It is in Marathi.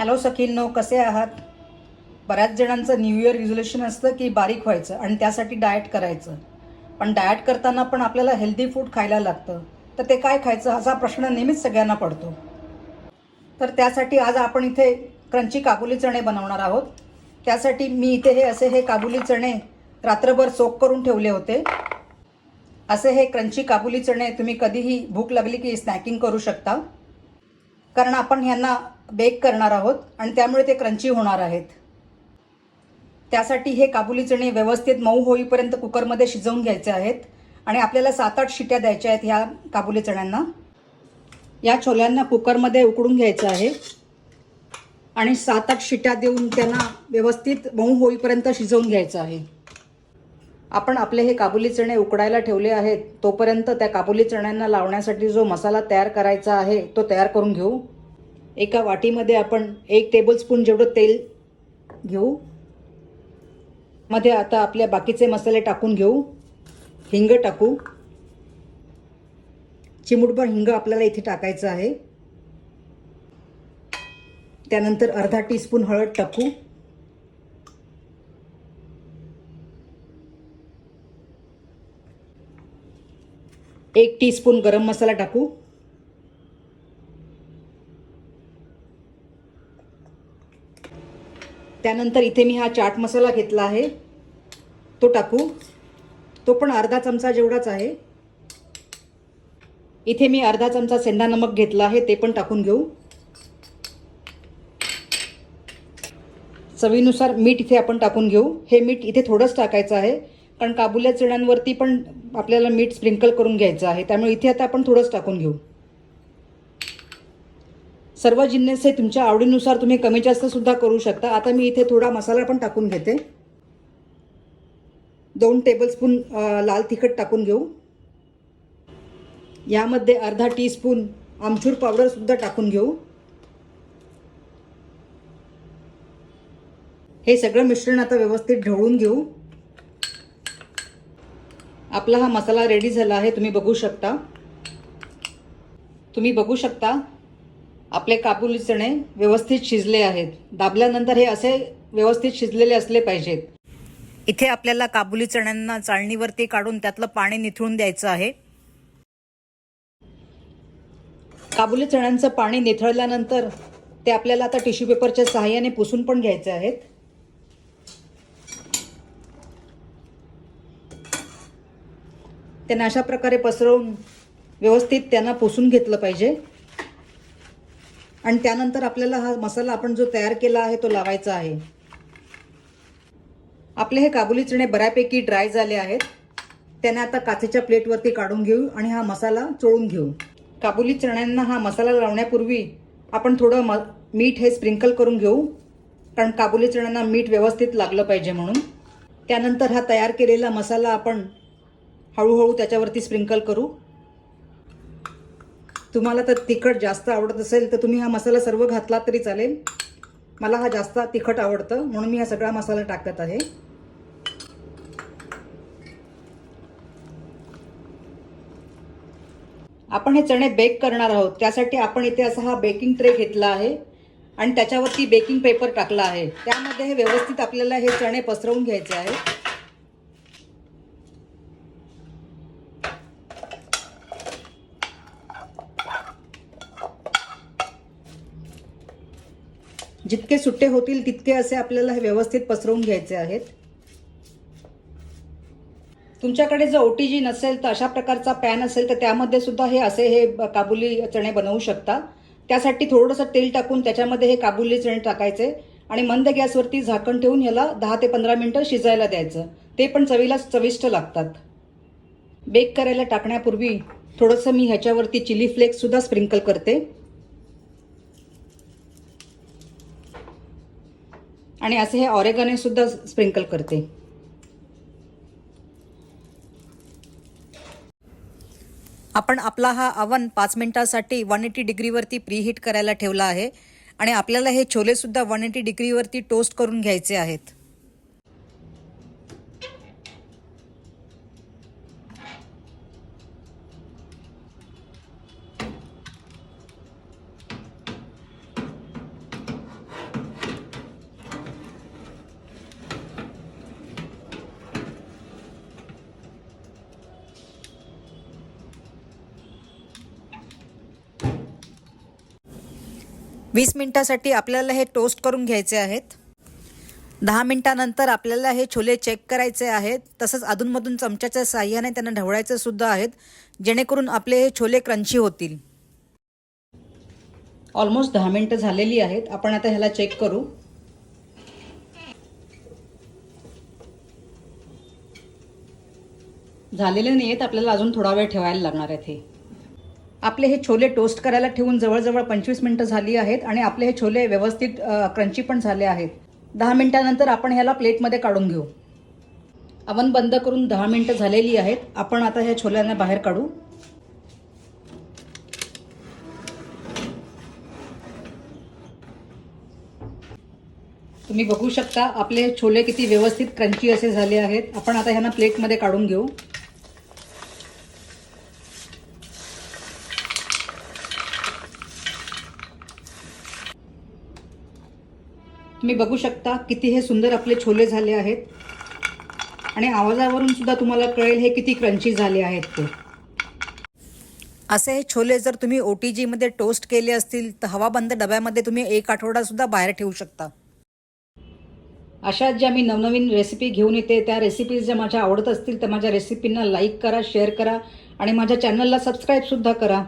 हॅलो सखींनो, कसे आहात? बऱ्याच जणांचं न्यू इयर रिझोल्युशन असतं की बारीक व्हायचं आणि त्यासाठी डाएट करायचं. पण डाएट करताना पण आपल्याला हेल्दी फूड खायला लागतं. तर ते काय खायचं असा प्रश्न नेहमीच सगळ्यांना पडतो. तर त्यासाठी आज आपण इथे क्रंची काबुली चणे बनवणार आहोत. त्यासाठी मी इथे हे काबुली चणे रात्रभर सोक करून ठेवले होते. असे हे क्रंची काबुली चणे तुम्ही कधीही भूक लागली की स्नॅकिंग करू शकता. कारण आपण ह्यांना बेक करणार आहोत आणि त्यामुळे ते क्रंची होणार आहेत. त्यासाठी हे काबुली चणे व्यवस्थित मऊ होईपर्यंत कुकरमध्ये शिजवून घ्यायचे आहेत आणि आपल्याला 7-8 शिट्या द्यायच्या आहेत ह्या काबुली चण्यांना. या छोल्यांना कुकरमध्ये उकडून घ्यायचं आहे आणि 7-8 शिट्या देऊन त्यांना व्यवस्थित मऊ होईपर्यंत शिजवून घ्यायचं आहे. आपण आपले हे काबुली चणे उकडायला ठेवले आहेत. तोपर्यंत त्या काबुली चण्यांना लावण्यासाठी जो मसाला तयार करायचा आहे तो तयार करून घेऊ. एका वाटीमध्ये आपण 1 टेबलस्पून जेवढं तेल घेऊ. मध्ये आता आपल्या बाकीचे मसाले टाकून घेऊ. हिंग टाकू. चिमूटभर हिंग आपल्याला इथे टाकायचं आहे. त्यानंतर अर्धा टीस्पून हळद टाकू. एक टीस्पून गरम मसाला टाकू. त्यानंतर इथे मी हा चाट मसाला घेतला आहे तो टाकू. तो पण अर्धा चमचा जेवढाच आहे. इथे मी अर्धा चमचा सेंधा नमक घेतला आहे ते पण टाकून घेऊ. चवीनुसार मीठ इथे आपण टाकून घेऊ. हे मीठ इथे थोडंच टाकायचं आहे कारण काबुल्या चण्यांवरती पण आपल्याला मीठ स्प्रिंकल करून घ्यायचं आहे. त्यामुळे इथे आता आपण थोडंच टाकून घेऊ. सर्व जिन्नस हे तुमच्या आवडीनुसार तुम्ही कमी जास्त सुद्धा करू शकता. आता मी इथे थोडा मसाला पण टाकून घेते. 2 टेबलस्पून लाल तिखट टाकून घेऊ. यामध्ये अर्धा टीस्पून आमचूर पावडर सुद्धा टाकून घेऊ. हे सगळं मिश्रण आता व्यवस्थित ढवळून घेऊ. आपला हा मसाला रेडी झाला आहे. तुम्ही बघू शकता आपले काबुली चणे व्यवस्थित शिजले आहेत. दाबल्यानंतर हे असे व्यवस्थित शिजलेले असले पाहिजेत. इथे आपल्याला काबुली चण्यांना चाळणीवरती काढून त्यातलं पाणी निथळून द्यायचं आहे. काबुली चण्यांचं पाणी निथळल्यानंतर ते आपल्याला आता टिश्यू पेपरच्या सहाय्याने पुसून पण घ्यायचे आहेत. त्यांना अशा प्रकारे पसरवून व्यवस्थित त्यांना पुसून घेतलं पाहिजे. आणि त्यानंतर आपल्याला हा मसाला आपण जो तयार केला आहे तो लावायचा आहे. आपले हे काबुली चणे बऱ्यापैकी ड्राय झाले आहेत. त्यांना आता काचेच्या प्लेटवरती काढून घेऊ आणि हा मसाला चोळून घेऊ. काबुली चण्यांना हा मसाला लावण्यापूर्वी आपण थोडं मीठ हे स्प्रिंकल करून घेऊ कारण काबुली चण्यांना मीठ व्यवस्थित लागलं पाहिजे म्हणून. त्यानंतर हा तयार केलेला मसाला आपण हळूहळू त्याच्यावरती स्प्रिंकल करू. तुम्हाला तर तिखट जास्त आवडत असेल तर तुम्ही हा मसाला सर्व घातला तरी चालेल. मला हा जास्त तिखट आवडतं म्हणून मी हा सगळा मसाला टाकत आहे. आपण हे चणे बेक करणार आहोत. त्यासाठी आपण इथे असा हा बेकिंग ट्रे घेतला आहे आणि त्याच्यावरती बेकिंग पेपर टाकला आहे. त्यामध्ये हे व्यवस्थित आपल्याला हे चणे पसरवून घ्यायचे आहे. जितके सुट्टे होतील तितके असे आपल्याला हे व्यवस्थित पसरवून घ्यायचे आहेत. तुमच्याकडे जर OTG नसेल तर अशा प्रकारचा पॅन असेल तर त्यामध्ये सुद्धा हे काबुली चणे बनवू शकता. त्यासाठी थोडंसं तेल टाकून त्याच्यामध्ये हे काबुली चणे टाकायचे आणि मंद गॅसवरती झाकण ठेवून ह्याला 10 ते 15 मिनिटं शिजायला द्यायचं. ते पण चवीला चविष्ट लागतात. बेक करायला टाकण्यापूर्वी थोडंसं मी ह्याच्यावरती चिली फ्लेक्स सुद्धा स्प्रिंकल करते आणि असे हे ऑरेगॅनो सुद्धा स्प्रिंकल करते. आपण आपला हा अवन 5 मिनिटांसाठी 180 डिग्रीवरती प्रीहीट करायला ठेवला आहे आणि आपल्याला हे छोले सुद्धा 180 डिग्रीवरती टोस्ट करून घ्यायचे आहेत. 20 मिनिटासाठी आपल्याला हे टोस्ट करून घ्यायचे आहेत. 10 मिनिटानंतर आपल्याला हे छोले चेक करायचे आहेत. तसंच अधूनमधून चमच्याच्या साहाय्याने त्यांना ढवळायचे सुद्धा आहेत, जेणेकरून आपले हे छोले क्रंची होतील. ऑलमोस्ट 10 मिनिटं झालेली आहेत. आपण आता ह्याला चेक करू. झालेले नाही आहेत, आपल्याला अजून थोडा वेळ ठेवायला लागणार आहेत. हे आपले हे छोले टोस्ट करायला ठेवून जवळजवळ 25 मिनिटं झाली आहेत आणि आपले हे छोले व्यवस्थित क्रंची पण झाले आहेत. 10 मिनिटानंतर आपण ह्याला प्लेटमध्ये काढून घेऊ. अवन बंद करून 10 मिनिटं झालेली आहेत. आपण आता ह्या छोल्यांना बाहेर काढू. तुम्ही बघू शकता आपले छोले किती व्यवस्थित क्रंची असे झाले आहेत. आपण आता ह्यांना प्लेटमध्ये काढून घेऊ. तुम्ही बघू शकता किती हे सुंदर आपले छोले झाले आहेत आणि आवाजावरून सुद्धा तुम्हाला कळेल हे किती क्रंची झाले आहेत ते. असे हे छोले जर तुम्ही OTG मध्ये टोस्ट केले असतील तर हवाबंद डब्यामध्ये तुम्ही 1 आठवडा सुद्धा बाहेर ठेवू शकता. अशाच ज्या मी नवनवीन रेसिपी घेऊन येते त्या रेसिपीज ज्या माझ्या आवडत असतील तर माझ्या रेसिपींना लाईक करा, शेअर करा आणि माझ्या चॅनलला सबस्क्राईब सुद्धा करा.